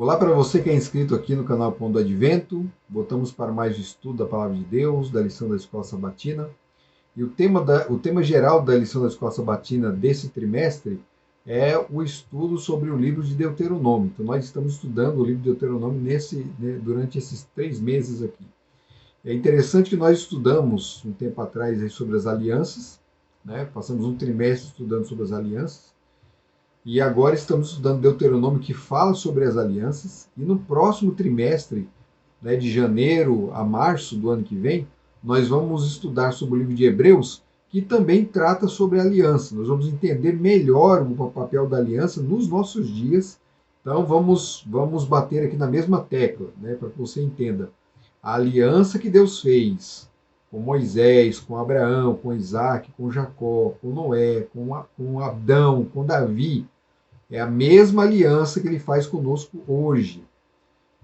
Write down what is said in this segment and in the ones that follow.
Olá para você que é inscrito aqui no canal Pão do Advento. Voltamos para mais estudo da Palavra de Deus, da lição da Escola Sabatina. E o tema geral da lição da Escola Sabatina desse trimestre é o estudo sobre o livro de Deuteronômio. Então nós estamos estudando o livro de Deuteronômio durante esses 3 meses aqui. É interessante que nós estudamos um tempo atrás aí sobre as alianças, né? Passamos um trimestre estudando sobre as alianças. E agora estamos estudando Deuteronômio, que fala sobre as alianças. E no próximo trimestre, né, de janeiro a março do ano que vem, nós vamos estudar sobre o livro de Hebreus, que também trata sobre aliança. Nós vamos entender melhor o papel da aliança nos nossos dias. Então vamos bater aqui na mesma tecla, né, para que você entenda. A aliança que Deus fez com Moisés, com Abraão, com Isaac, com Jacó, com Noé, com Adão, com Davi, é a mesma aliança que ele faz conosco hoje.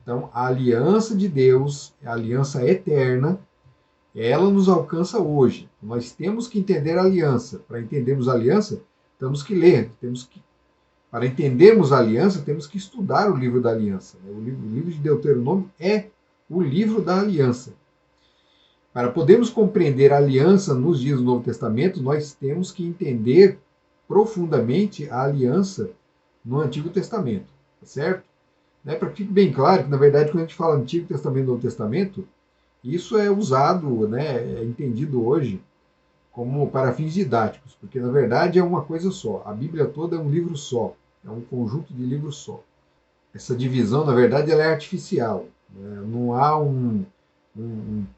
Então, a aliança de Deus, a aliança eterna, ela nos alcança hoje. Nós temos que entender a aliança. Para entendermos a aliança, temos que ler. Para entendermos a aliança, temos que estudar o livro da aliança. O livro de Deuteronômio é o livro da aliança. Para podermos compreender a aliança nos dias do Novo Testamento, nós temos que entender profundamente a aliança no Antigo Testamento, tá certo? Né? Para que fique bem claro que, na verdade, quando a gente fala Antigo Testamento e Novo Testamento, isso é usado, né, é entendido hoje como para fins didáticos, porque, na verdade, é uma coisa só. A Bíblia toda é um livro só, é um conjunto de livros só. Essa divisão, na verdade, ela é artificial. Né? Não há um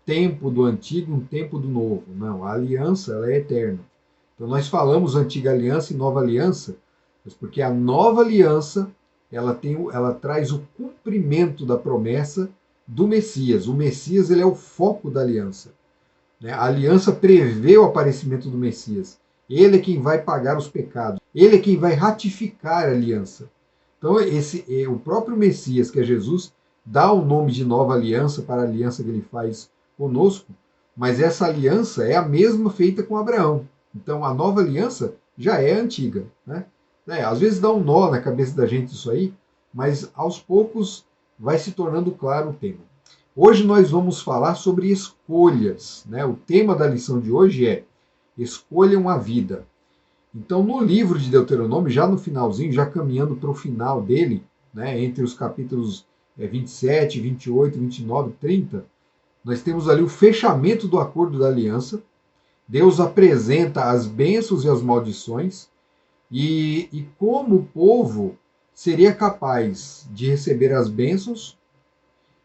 tempo do Antigo, um tempo do Novo. Não, a aliança ela é eterna. Então, nós falamos Antiga Aliança e Nova Aliança, mas porque a nova aliança ela traz o cumprimento da promessa do Messias. O Messias ele é o foco da aliança. Né? A aliança prevê o aparecimento do Messias. Ele é quem vai pagar os pecados. Ele é quem vai ratificar a aliança. Então, o próprio Messias, que é Jesus, dá o nome de nova aliança para a aliança que ele faz conosco, mas essa aliança é a mesma feita com Abraão. Então, a nova aliança já é antiga. Né? Às vezes dá um nó na cabeça da gente isso aí, mas aos poucos vai se tornando claro o tema. Hoje nós vamos falar sobre escolhas. Né? O tema da lição de hoje é Escolham a Vida. Então, no livro de Deuteronômio, já no finalzinho, já caminhando para o final dele, né, entre os capítulos 27, 28, 29, 30, nós temos ali o fechamento do acordo da aliança. Deus apresenta as bênçãos e as maldições, e como o povo seria capaz de receber as bênçãos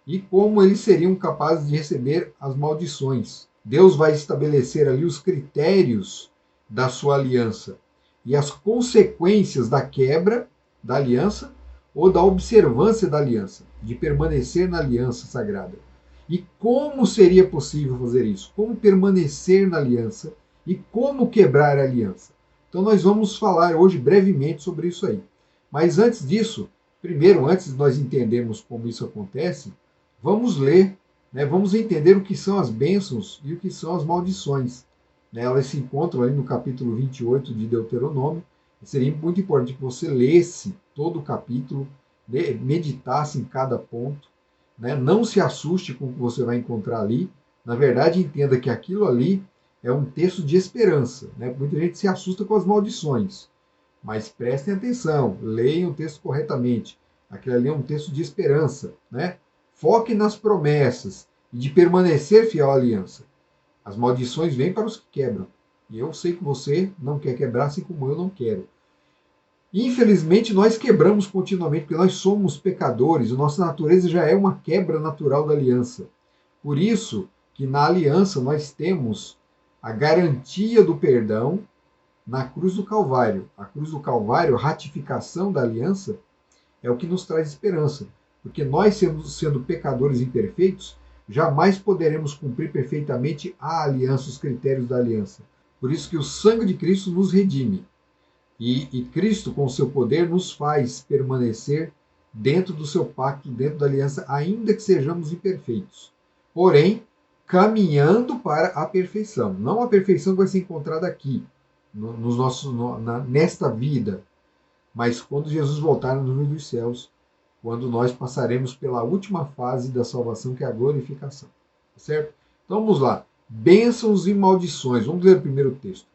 e como eles seriam capazes de receber as maldições. Deus vai estabelecer ali os critérios da sua aliança e as consequências da quebra da aliança ou da observância da aliança, de permanecer na aliança sagrada. E como seria possível fazer isso? Como permanecer na aliança e como quebrar a aliança? Então nós vamos falar hoje brevemente sobre isso aí. Mas antes disso, primeiro, antes de nós entendermos como isso acontece, vamos ler, né, vamos entender o que são as bênçãos e o que são as maldições. Né, elas se encontram ali no capítulo 28 de Deuteronômio. Seria muito importante que você lesse todo o capítulo, meditasse em cada ponto. Né, não se assuste com o que você vai encontrar ali. Na verdade, entenda que aquilo ali é um texto de esperança. Né? Muita gente se assusta com as maldições. Mas prestem atenção, leiam o texto corretamente. Aquilo ali é um texto de esperança. Né? Foque nas promessas e de permanecer fiel à aliança. As maldições vêm para os que quebram. E eu sei que você não quer quebrar, assim como eu não quero. Infelizmente, nós quebramos continuamente, porque nós somos pecadores. A nossa natureza já é uma quebra natural da aliança. Por isso que na aliança nós temos a garantia do perdão na cruz do Calvário. A cruz do Calvário, a ratificação da aliança, é o que nos traz esperança. Porque nós, sendo pecadores imperfeitos, jamais poderemos cumprir perfeitamente a aliança, os critérios da aliança. Por isso que o sangue de Cristo nos redime. E Cristo, com o seu poder, nos faz permanecer dentro do seu pacto, dentro da aliança, ainda que sejamos imperfeitos. Porém, caminhando para a perfeição. Não a perfeição que vai ser encontrada aqui, nesta vida, mas quando Jesus voltar no reino dos céus, quando nós passaremos pela última fase da salvação, que é a glorificação. Certo? Então vamos lá. Bênçãos e maldições. Vamos ler o primeiro texto.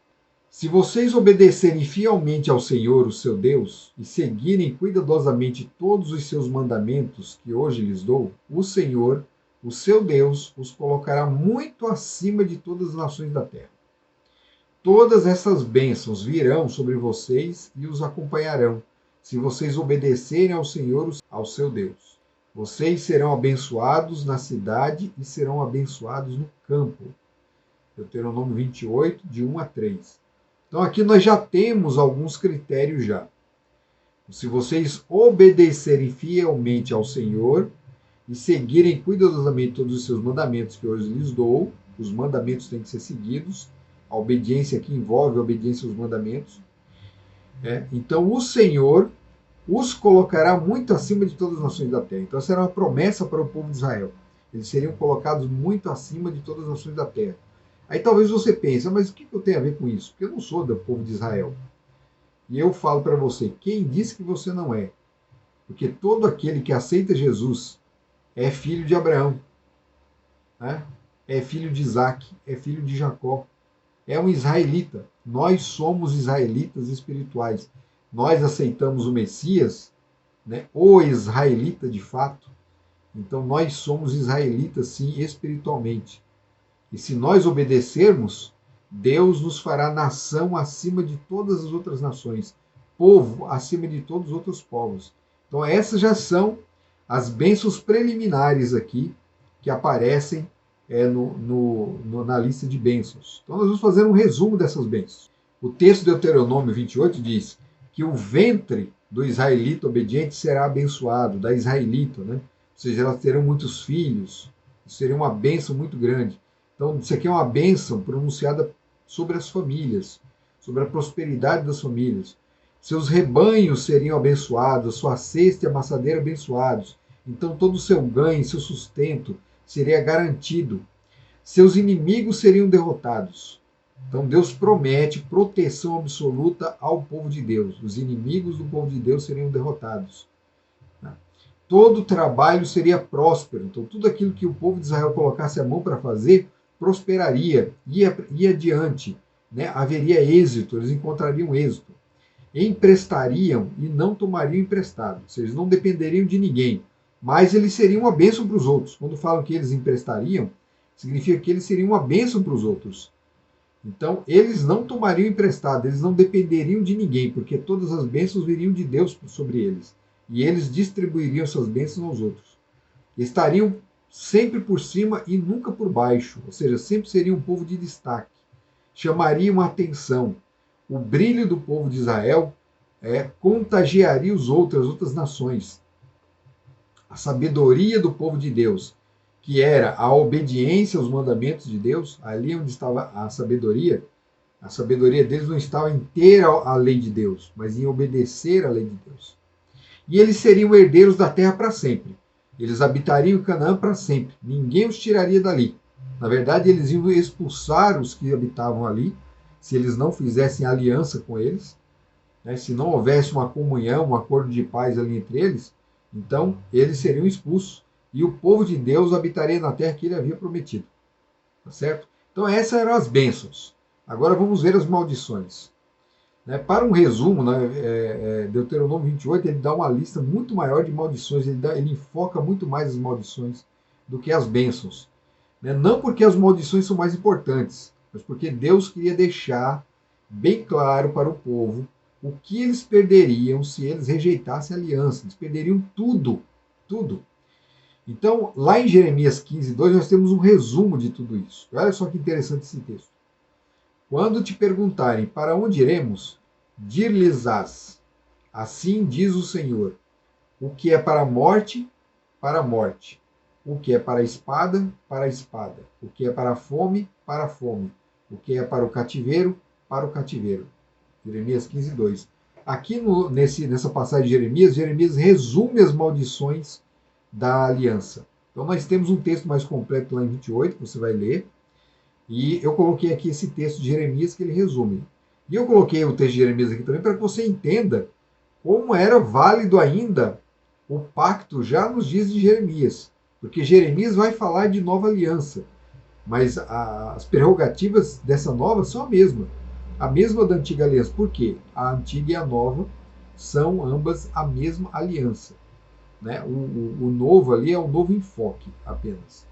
Se vocês obedecerem fielmente ao Senhor, o seu Deus, e seguirem cuidadosamente todos os seus mandamentos que hoje lhes dou, o Senhor, o seu Deus, os colocará muito acima de todas as nações da terra. Todas essas bênçãos virão sobre vocês e os acompanharão, se vocês obedecerem ao Senhor, ao seu Deus. Vocês serão abençoados na cidade e serão abençoados no campo. Deuteronômio 28, de 1 a 3. Então aqui nós já temos alguns critérios já. Se vocês obedecerem fielmente ao Senhor e seguirem cuidadosamente todos os seus mandamentos que hoje lhes dou, os mandamentos têm que ser seguidos, a obediência aqui envolve a obediência aos mandamentos. Então o Senhor os colocará muito acima de todas as nações da terra. Então essa era uma promessa para o povo de Israel. Eles seriam colocados muito acima de todas as nações da terra. Aí talvez você pense, mas o que eu tenho a ver com isso? Porque eu não sou do povo de Israel. E eu falo para você, quem disse que você não é? Porque todo aquele que aceita Jesus é filho de Abraão, né? É filho de Isaac, é filho de Jacó, é um israelita. Nós somos israelitas espirituais. Nós aceitamos o Messias, né? O israelita de fato. Então nós somos israelitas sim, espiritualmente. E se nós obedecermos, Deus nos fará nação acima de todas as outras nações, povo acima de todos os outros povos. Então essas já são as bênçãos preliminares aqui que aparecem na lista de bênçãos. Então nós vamos fazer um resumo dessas bênçãos. O texto de Deuteronômio 28 diz que o ventre do israelita obediente será abençoado, da israelita, né? Ou seja, elas terão muitos filhos, seria uma bênção muito grande. Então, isso aqui é uma bênção pronunciada sobre as famílias, sobre a prosperidade das famílias. Seus rebanhos seriam abençoados, sua cesta e amassadeira abençoados. Então, todo o seu ganho, seu sustento seria garantido. Seus inimigos seriam derrotados. Então, Deus promete proteção absoluta ao povo de Deus. Os inimigos do povo de Deus seriam derrotados. Todo trabalho seria próspero. Então, tudo aquilo que o povo de Israel colocasse a mão para fazer, prosperaria, ia adiante, né? Haveria êxito, eles encontrariam êxito. Emprestariam e não tomariam emprestado, ou seja, eles não dependeriam de ninguém, mas eles seriam uma bênção para os outros. Quando falam que eles emprestariam, significa que eles seriam uma bênção para os outros. Então, eles não tomariam emprestado, eles não dependeriam de ninguém, porque todas as bênçãos viriam de Deus sobre eles, e eles distribuiriam essas bênçãos aos outros. Estariam sempre por cima e nunca por baixo, ou seja, sempre seria um povo de destaque. Chamariam a atenção. O brilho do povo de Israel contagiaria as outras nações. A sabedoria do povo de Deus, que era a obediência aos mandamentos de Deus, ali onde estava a sabedoria deles não estava em ter a lei de Deus, mas em obedecer a lei de Deus. E eles seriam herdeiros da terra para sempre. Eles habitariam em Canaã para sempre. Ninguém os tiraria dali. Na verdade, eles iam expulsar os que habitavam ali, se eles não fizessem aliança com eles, né? Se não houvesse uma comunhão, um acordo de paz ali entre eles, então eles seriam expulsos. E o povo de Deus habitaria na terra que ele havia prometido. Tá certo? Então essas eram as bênçãos. Agora vamos ver as maldições. Para um resumo, Deuteronômio 28 ele dá uma lista muito maior de maldições, ele enfoca muito mais as maldições do que as bênçãos. Não porque as maldições são mais importantes, mas porque Deus queria deixar bem claro para o povo o que eles perderiam se eles rejeitassem a aliança. Eles perderiam tudo, tudo. Então, lá em Jeremias 15, 2, nós temos um resumo de tudo isso. Olha só que interessante esse texto. Quando te perguntarem para onde iremos, dir-lhes-ás, assim diz o Senhor, o que é para a morte, para a morte, o que é para a espada, o que é para a fome, o que é para o cativeiro, para o cativeiro. Jeremias 15, 2. Aqui nessa passagem de Jeremias resume as maldições da aliança. Então nós temos um texto mais completo lá em 28, que você vai ler, e eu coloquei aqui esse texto de Jeremias que ele resume. E eu coloquei o texto de Jeremias aqui também para que você entenda como era válido ainda o pacto já nos dias de Jeremias, porque Jeremias vai falar de nova aliança, mas as prerrogativas dessa nova são a mesma da antiga aliança. Por quê? A antiga e a nova são ambas a mesma aliança. Né? O novo ali é um novo enfoque apenas.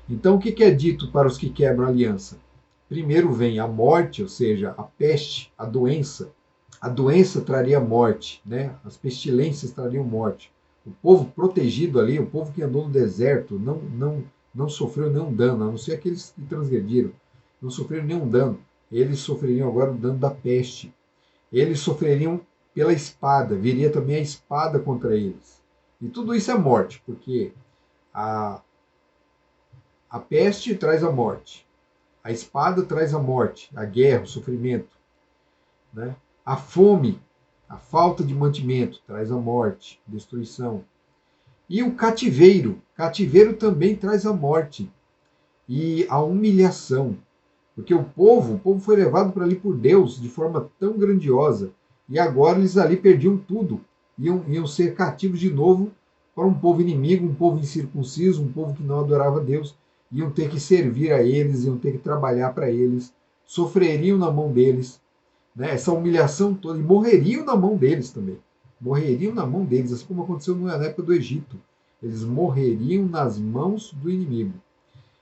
Então, o que é dito para os que quebram a aliança? Primeiro vem a morte, ou seja, a peste, a doença. A doença traria morte, né? As pestilências trariam morte. O povo protegido ali, o povo que andou no deserto, não sofreu nenhum dano, a não ser aqueles que transgrediram, não sofreram nenhum dano. Eles sofreriam agora o dano da peste. Eles sofreriam pela espada, viria também a espada contra eles. E tudo isso é morte, porque a peste traz a morte, a espada traz a morte, a guerra, o sofrimento. Né? A fome, a falta de mantimento, traz a morte, destruição. E o cativeiro também traz a morte e a humilhação. Porque o povo foi levado para ali por Deus de forma tão grandiosa, e agora eles ali perdiam tudo, iam ser cativos de novo para um povo inimigo, um povo incircunciso, um povo que não adorava Deus, iam ter que servir a eles, iam ter que trabalhar para eles, sofreriam na mão deles, né, essa humilhação toda, e morreriam na mão deles também. Morreriam na mão deles, assim como aconteceu na época do Egito. Eles morreriam nas mãos do inimigo.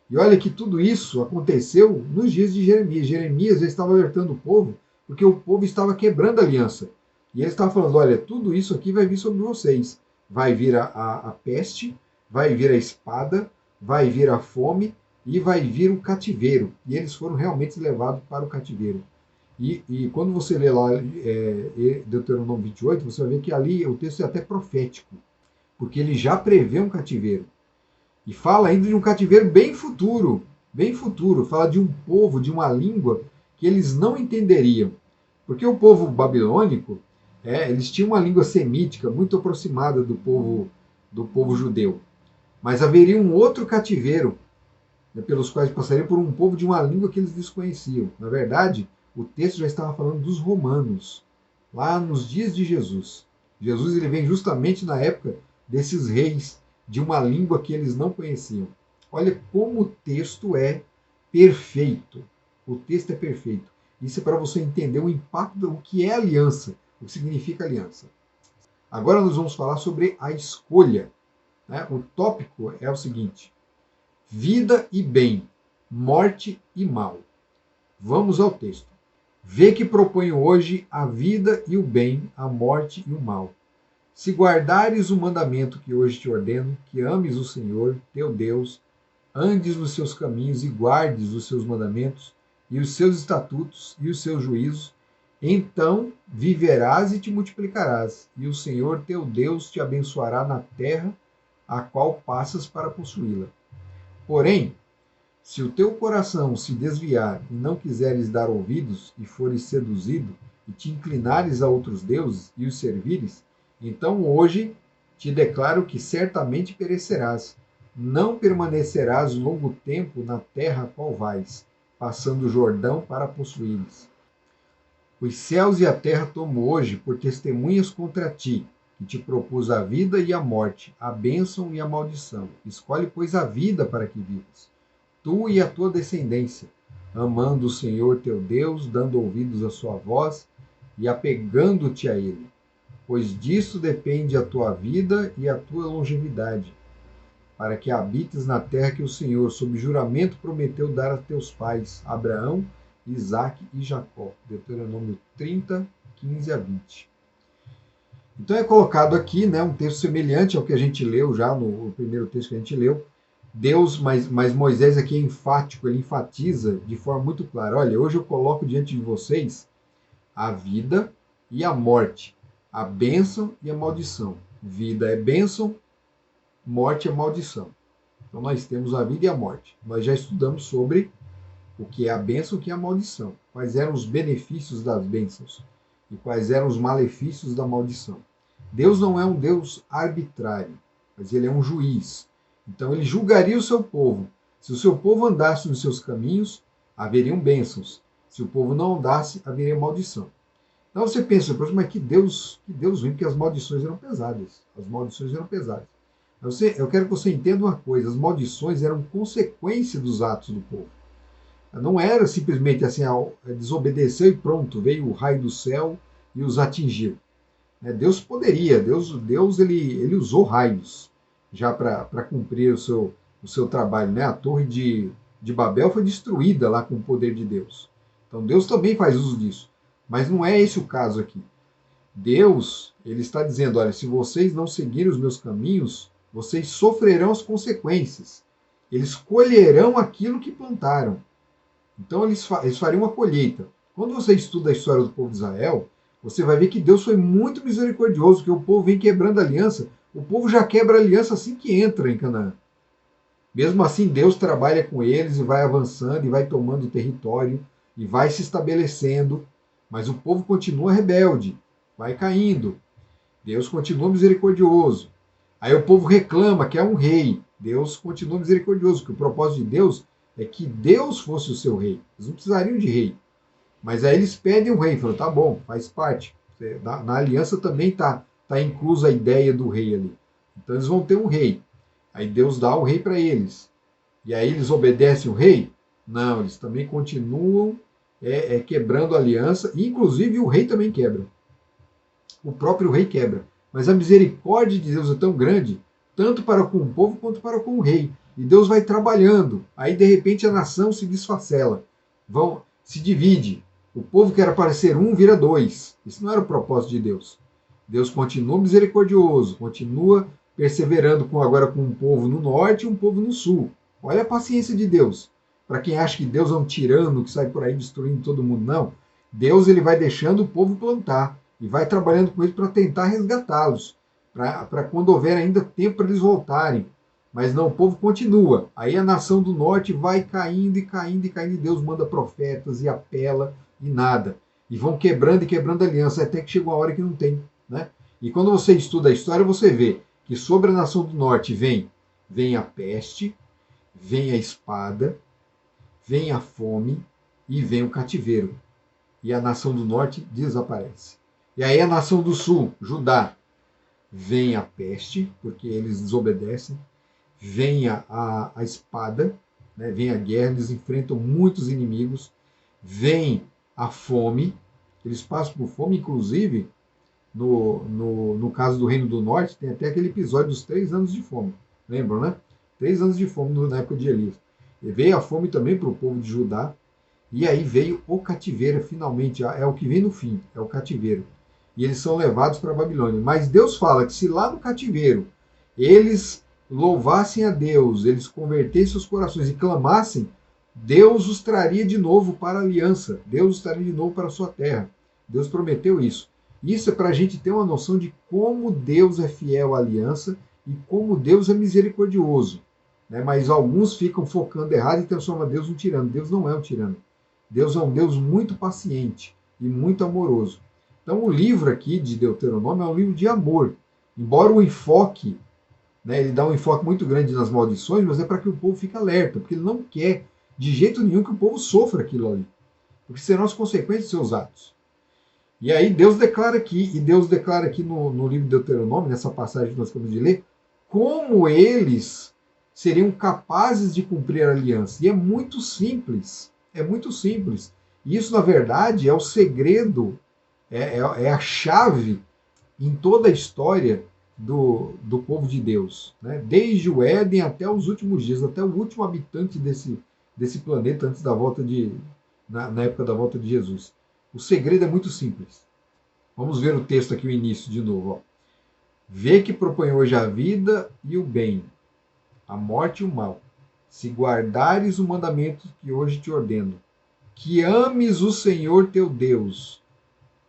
E olha que tudo isso aconteceu nos dias de Jeremias. Jeremias já estava alertando o povo, porque o povo estava quebrando a aliança. E ele estava falando, olha, tudo isso aqui vai vir sobre vocês. Vai vir a peste, vai vir a espada, vai vir a fome e vai vir o cativeiro. E eles foram realmente levados para o cativeiro. E quando você lê lá Deuteronômio 28, você vai ver que ali o texto é até profético, porque ele já prevê um cativeiro. E fala ainda de um cativeiro bem futuro, fala de um povo, de uma língua que eles não entenderiam. Porque o povo babilônico, eles tinham uma língua semítica muito aproximada do povo judeu. Mas haveria um outro cativeiro, né, pelos quais passariam por um povo de uma língua que eles desconheciam. Na verdade, o texto já estava falando dos romanos, lá nos dias de Jesus. Jesus ele vem justamente na época desses reis de uma língua que eles não conheciam. Olha como o texto é perfeito. O texto é perfeito. Isso é para você entender o impacto do que é aliança, o que significa aliança. Agora nós vamos falar sobre a escolha. Né? O tópico é o seguinte: vida e bem, morte e mal. Vamos ao texto. Vê que proponho hoje a vida e o bem, a morte e o mal. Se guardares o mandamento que hoje te ordeno, que ames o Senhor, teu Deus, andes nos seus caminhos e guardes os seus mandamentos, e os seus estatutos e os seus juízos, então viverás e te multiplicarás, e o Senhor teu Deus te abençoará na terra a qual passas para possuí-la. Porém, se o teu coração se desviar e não quiseres dar ouvidos, e fores seduzido, e te inclinares a outros deuses e os servires, então hoje te declaro que certamente perecerás. Não permanecerás longo tempo na terra a qual vais, passando o Jordão para possuí-los. Os céus e a terra tomo hoje por testemunhas contra ti, que te propus a vida e a morte, a bênção e a maldição. Escolhe, pois, a vida para que vivas, tu e a tua descendência, amando o Senhor teu Deus, dando ouvidos à sua voz e apegando-te a ele. Pois disso depende a tua vida e a tua longevidade, para que habites na terra que o Senhor, sob juramento, prometeu dar a teus pais, Abraão, Isaque e Jacó. Deuteronômio 30, 15 a 20. Então é colocado aqui, né, um texto semelhante ao que a gente leu já no primeiro texto que a gente leu. Deus, mas Moisés aqui é enfático, ele enfatiza de forma muito clara. Olha, hoje eu coloco diante de vocês a vida e a morte, a bênção e a maldição. Vida é bênção, morte é maldição. Então nós temos a vida e a morte. Nós já estudamos sobre o que é a bênção e o que é a maldição. Quais eram os benefícios das bênçãos e quais eram os malefícios da maldição. Deus não é um Deus arbitrário, mas ele é um juiz. Então ele julgaria o seu povo. Se o seu povo andasse nos seus caminhos, haveriam bênçãos. Se o povo não andasse, haveria maldição. Então você pensa, mas que Deus vem, porque as maldições eram pesadas. As maldições eram pesadas. Eu quero que você entenda uma coisa: as maldições eram consequência dos atos do povo. Não era simplesmente assim, desobedeceu e pronto, veio o raio do céu e os atingiu. Deus poderia, Deus ele usou raios já para cumprir o seu trabalho. Né? A torre de Babel foi destruída lá com o poder de Deus. Então Deus também faz uso disso. Mas não é esse o caso aqui. Deus, ele está dizendo, olha, se vocês não seguirem os meus caminhos, vocês sofrerão as consequências. Eles colherão aquilo que plantaram. Então eles fariam uma colheita. Quando você estuda a história do povo de Israel, você vai ver que Deus foi muito misericordioso, que o povo vem quebrando a aliança. O povo já quebra a aliança assim que entra em Canaã. Mesmo assim, Deus trabalha com eles e vai avançando e vai tomando território e vai se estabelecendo, mas o povo continua rebelde, vai caindo. Deus continua misericordioso. Aí o povo reclama que é um rei. Deus continua misericordioso, que o propósito de Deus é que Deus fosse o seu rei. Eles não precisariam de rei. Mas aí eles pedem um rei. Falam, tá bom, faz parte. Na aliança também tá inclusa a ideia do rei ali. Então eles vão ter um rei. Aí Deus dá o rei para eles. E aí eles obedecem o rei? Não, eles também continuam quebrando a aliança. Inclusive o rei também quebra. O próprio rei quebra. Mas a misericórdia de Deus é tão grande, tanto para com o povo quanto para com o rei. E Deus vai trabalhando. Aí, de repente, a nação se desfacela. Se divide. O povo que era para ser um vira dois. Isso não era o propósito de Deus. Deus continua misericordioso, continua perseverando agora com um povo no norte e um povo no sul. Olha a paciência de Deus. Para quem acha que Deus é um tirano que sai por aí destruindo todo mundo, não. Deus ele vai deixando o povo plantar e vai trabalhando com eles para tentar resgatá-los, para quando houver ainda tempo para eles voltarem. Mas não, o povo continua. Aí a nação do norte vai caindo e caindo e caindo, e Deus manda profetas e apela e nada. E vão quebrando e quebrando a aliança, até que chega uma hora que não tem. Né? E quando você estuda a história, você vê que sobre a nação do norte vem a peste, vem a espada, vem a fome e vem o cativeiro. E a nação do norte desaparece. E aí a nação do sul, Judá, vem a peste, porque eles desobedecem, vem a espada, né? Vem a guerra, eles enfrentam muitos inimigos, vem a fome, eles passam por fome, inclusive, no caso do Reino do Norte, tem até aquele episódio dos 3 anos de fome, lembram, né? 3 anos de fome na época de Elias. E veio a fome também para o povo de Judá, e aí veio o cativeiro, finalmente, é o que vem no fim, é o cativeiro. E eles são levados para a Babilônia. Mas Deus fala que se lá no cativeiro eles louvassem a Deus, eles convertessem os corações e clamassem, Deus os traria de novo para a aliança, Deus os traria de novo para a sua terra. Deus prometeu isso. Isso é para a gente ter uma noção de como Deus é fiel à aliança e como Deus é misericordioso. Né? Mas alguns ficam focando errado e transformam Deus num tirano. Deus não é um tirano. Deus é um Deus muito paciente e muito amoroso. Então, o livro aqui de Deuteronômio é um livro de amor. Embora o enfoque, né, ele dá um enfoque muito grande nas maldições, mas é para que o povo fique alerta, porque ele não quer de jeito nenhum que o povo sofra aquilo ali. Porque serão as consequências dos seus atos. E aí Deus declara aqui no livro de Deuteronômio, nessa passagem que nós acabamos de ler, como eles seriam capazes de cumprir a aliança. E é muito simples. É muito simples. E isso, na verdade, é o segredo, é a chave em toda a história do povo de Deus. Né? Desde o Éden até os últimos dias, até o último habitante desse planeta antes da volta na época da volta de Jesus. O segredo é muito simples. Vamos ver o texto aqui, o início de novo. Ó. Vê que propõe hoje a vida e o bem, a morte e o mal, se guardares o mandamento que hoje te ordeno, que ames o Senhor teu Deus,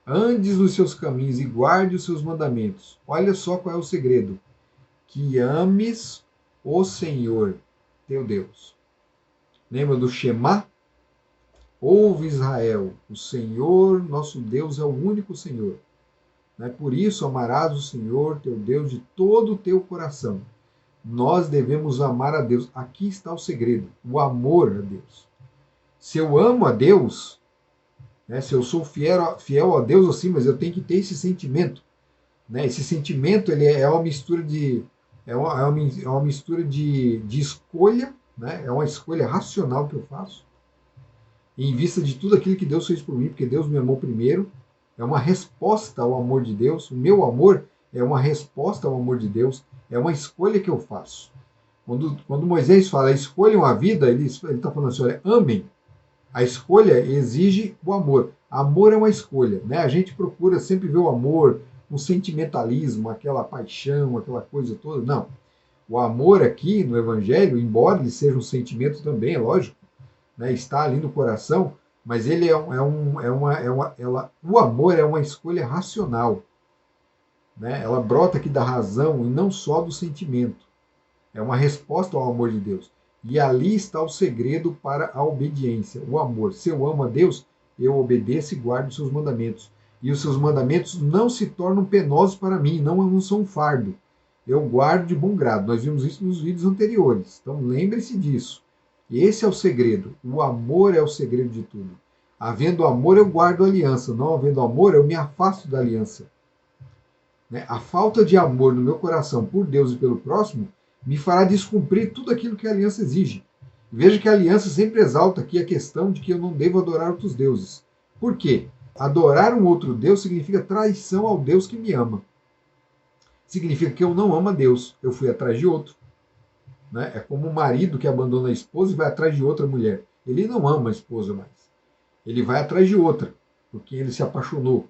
andes nos seus caminhos e guarde os seus mandamentos. Olha só qual é o segredo. Que ames o Senhor teu Deus. Lembra do Shema? Ouve Israel, o Senhor nosso Deus é o único Senhor. Por isso amarás o Senhor teu Deus de todo o teu coração. Nós devemos amar a Deus. Aqui está o segredo, o amor a Deus. Se eu amo a Deus, Né? Se eu sou fiel a Deus, assim, mas eu tenho que ter esse sentimento. Né? Esse sentimento ele é uma mistura de é uma mistura de escolha, né? É uma escolha racional que eu faço em vista de tudo aquilo que Deus fez por mim, porque Deus me amou primeiro. É uma resposta ao amor de Deus. O meu amor é uma resposta ao amor de Deus. É uma escolha que eu faço. Quando Moisés fala escolham a vida, ele está falando assim: olha, amem. A escolha exige o amor. Amor é uma escolha. Né? A gente procura sempre ver o amor, um sentimentalismo, aquela paixão, aquela coisa toda. Não. O amor aqui no Evangelho, embora ele seja um sentimento também, é lógico, né, está ali no coração, mas ele o amor é uma escolha racional. Né? Ela brota aqui da razão e não só do sentimento. É uma resposta ao amor de Deus. E ali está o segredo para a obediência, o amor. Se eu amo a Deus, eu obedeço e guardo os seus mandamentos. E os seus mandamentos não se tornam penosos para mim, não são um fardo. Eu guardo de bom grado. Nós vimos isso nos vídeos anteriores. Então lembre-se disso. Esse é o segredo. O amor é o segredo de tudo. Havendo amor, eu guardo a aliança. Não havendo amor, eu me afasto da aliança. Né? A falta de amor no meu coração por Deus e pelo próximo me fará descumprir tudo aquilo que a aliança exige. Veja que a aliança sempre exalta aqui a questão de que eu não devo adorar outros deuses. Por quê? Adorar um outro Deus significa traição ao Deus que me ama. Significa que eu não amo a Deus, eu fui atrás de outro. Né? É como um marido que abandona a esposa e vai atrás de outra mulher. Ele não ama a esposa mais. Ele vai atrás de outra, porque ele se apaixonou.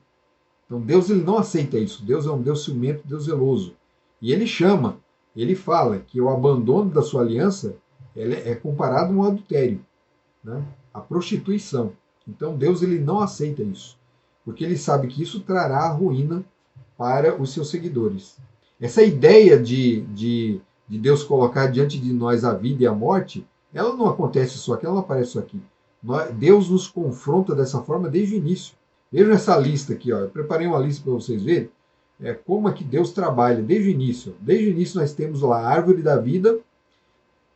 Então Deus ele não aceita isso. Deus é um Deus ciumento, Deus zeloso. E ele chama, ele fala que o abandono da sua aliança é comparado a um adultério, né? A prostituição. Então Deus ele não aceita isso, porque ele sabe que isso trará a ruína para os seus seguidores. Essa ideia de Deus colocar diante de nós a vida e a morte, ela não acontece só aqui, ela não aparece só aqui. Deus nos confronta dessa forma desde o início. Vejam essa lista aqui, ó. Eu preparei uma lista para vocês verem como é que Deus trabalha desde o início. Desde o início nós temos lá a árvore da vida,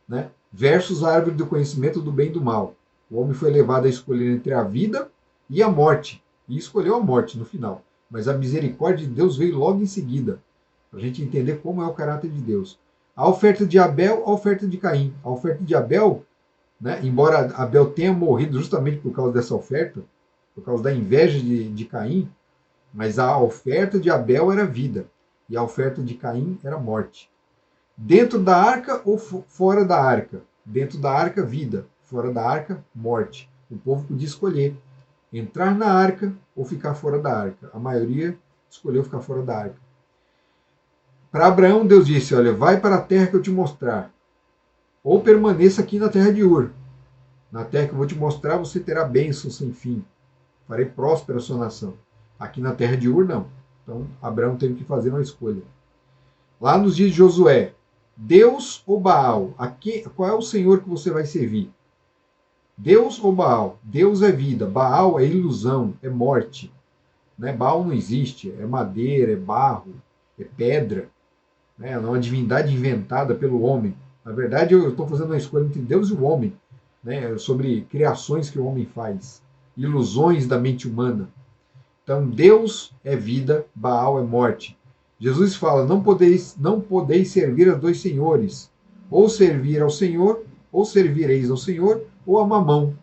né, versus a árvore do conhecimento do bem e do mal. O homem foi levado a escolher entre a vida e a morte, e escolheu a morte no final. Mas a misericórdia de Deus veio logo em seguida, para a gente entender como é o caráter de Deus. A oferta de Abel, a oferta de Caim. A oferta de Abel, né, embora Abel tenha morrido justamente por causa dessa oferta, por causa da inveja de Caim, mas a oferta de Abel era vida, e a oferta de Caim era morte. Dentro da arca ou fora da arca? Dentro da arca, vida. Fora da arca, morte. O povo podia escolher entrar na arca ou ficar fora da arca. A maioria escolheu ficar fora da arca. Para Abraão, Deus disse: olha, vai para a terra que eu te mostrar, ou permaneça aqui na terra de Ur. Na terra que eu vou te mostrar, você terá bênçãos sem fim. Farei próspera a sua nação. Aqui na terra de Ur, não. Então, Abraão teve que fazer uma escolha. Lá nos dias de Josué, Deus ou Baal? Qual é o Senhor que você vai servir? Deus ou Baal? Deus é vida, Baal é ilusão, é morte. Né? Baal não existe, é madeira, é barro, é pedra. Né? É uma divindade inventada pelo homem. Na verdade, eu estou fazendo uma escolha entre Deus e o homem, né? Sobre criações que o homem faz, ilusões da mente humana. Então, Deus é vida, Baal é morte. Jesus fala: não podeis servir a dois senhores, ou servir ao Senhor, ou servireis ao Senhor, ou a Mamão,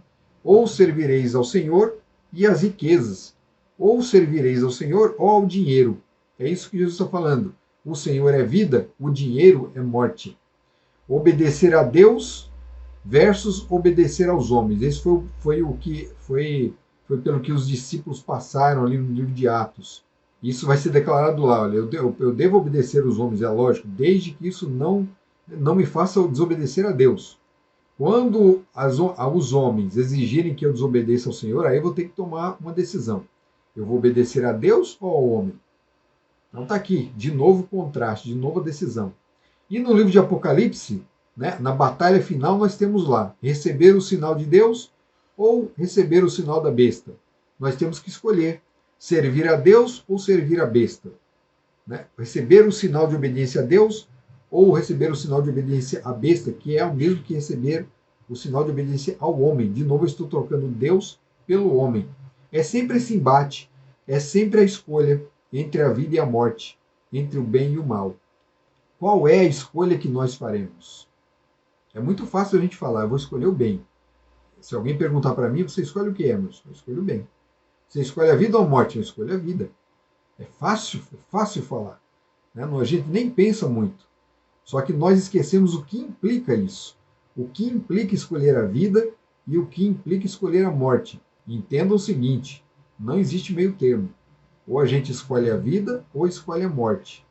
ou servireis ao Senhor e às riquezas, ou servireis ao Senhor ou ao dinheiro. É isso que Jesus está falando. O Senhor é vida, o dinheiro é morte. Obedecer a Deus versus obedecer aos homens. Esse foi pelo que os discípulos passaram ali no livro de Atos. Isso vai ser declarado lá. Olha, eu devo obedecer os homens, é lógico, desde que isso não me faça desobedecer a Deus. Quando os homens exigirem que eu desobedeça ao Senhor, aí eu vou ter que tomar uma decisão. Eu vou obedecer a Deus ou ao homem? Então está aqui, de novo o contraste, de novo a decisão. E no livro de Apocalipse, né, na batalha final, nós temos lá, receber o sinal de Deus ou receber o sinal da besta. Nós temos que escolher servir a Deus ou servir a besta. Né? Receber o sinal de obediência a Deus ou receber o sinal de obediência à besta, que é o mesmo que receber o sinal de obediência ao homem. De novo, eu estou trocando Deus pelo homem. É sempre esse embate, é sempre a escolha entre a vida e a morte, entre o bem e o mal. Qual é a escolha que nós faremos? É muito fácil a gente falar, eu vou escolher o bem. Se alguém perguntar para mim, você escolhe o que, Emerson? Eu escolho o bem. Você escolhe a vida ou a morte? Eu escolho a vida. É fácil falar. Né? A gente nem pensa muito. Só que nós esquecemos o que implica isso. O que implica escolher a vida e o que implica escolher a morte. Entendam o seguinte, não existe meio termo. Ou a gente escolhe a vida ou escolhe a morte.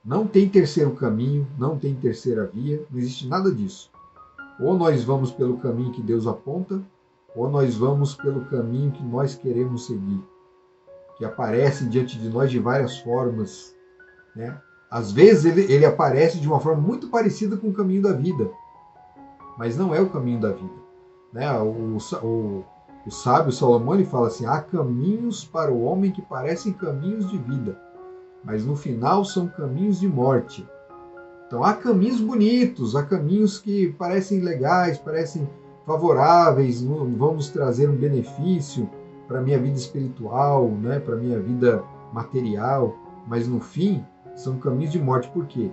Não tem terceiro caminho, não tem terceira via, não existe nada disso. Ou nós vamos pelo caminho que Deus aponta, ou nós vamos pelo caminho que nós queremos seguir, que aparece diante de nós de várias formas, né? Às vezes ele aparece de uma forma muito parecida com o caminho da vida, mas não é o caminho da vida. Né? O sábio Salomão ele fala assim, há caminhos para o homem que parecem caminhos de vida, mas no final são caminhos de morte. Então há caminhos bonitos, há caminhos que parecem legais, parecem favoráveis, vão nos trazer um benefício para a minha vida espiritual, né, para a minha vida material, mas no fim são caminhos de morte. Por quê?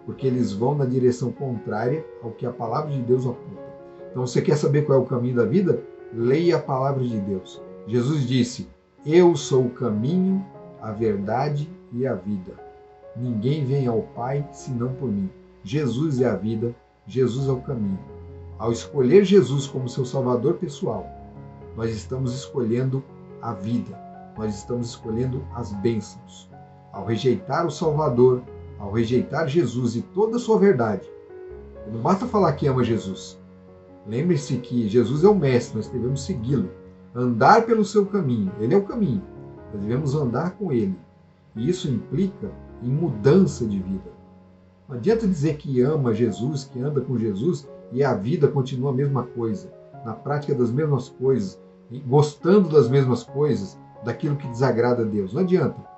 Porque eles vão na direção contrária ao que a palavra de Deus aponta. Então você quer saber qual é o caminho da vida? Leia a palavra de Deus. Jesus disse, eu sou o caminho, a verdade e a vida. Ninguém vem ao Pai senão por mim. Jesus é a vida, Jesus é o caminho. Ao escolher Jesus como seu Salvador pessoal, nós estamos escolhendo a vida, nós estamos escolhendo as bênçãos. Ao rejeitar o Salvador, ao rejeitar Jesus e toda a sua verdade, não basta falar que ama Jesus. Lembre-se que Jesus é o Mestre, nós devemos segui-lo, andar pelo seu caminho, ele é o caminho, nós devemos andar com ele. E isso implica em mudança de vida. Não adianta dizer que ama Jesus, que anda com Jesus e a vida continua a mesma coisa, na prática das mesmas coisas, gostando das mesmas coisas, daquilo que desagrada a Deus. Não adianta.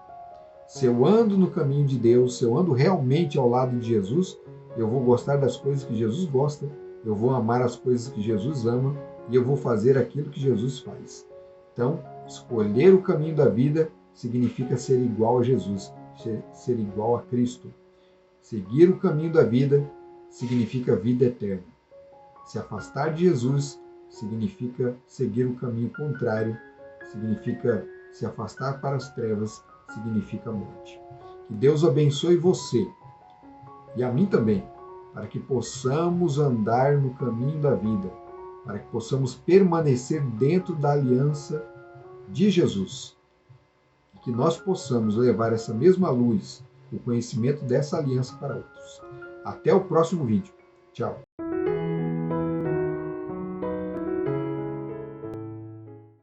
Se eu ando no caminho de Deus, se eu ando realmente ao lado de Jesus, eu vou gostar das coisas que Jesus gosta, eu vou amar as coisas que Jesus ama e eu vou fazer aquilo que Jesus faz. Então, escolher o caminho da vida significa ser igual a Jesus, ser igual a Cristo. Seguir o caminho da vida significa vida eterna. Se afastar de Jesus significa seguir o caminho contrário, significa se afastar para as trevas, significa morte. Que Deus abençoe você e a mim também, para que possamos andar no caminho da vida, para que possamos permanecer dentro da aliança de Jesus. E que nós possamos levar essa mesma luz, o conhecimento dessa aliança para outros. Até o próximo vídeo. Tchau.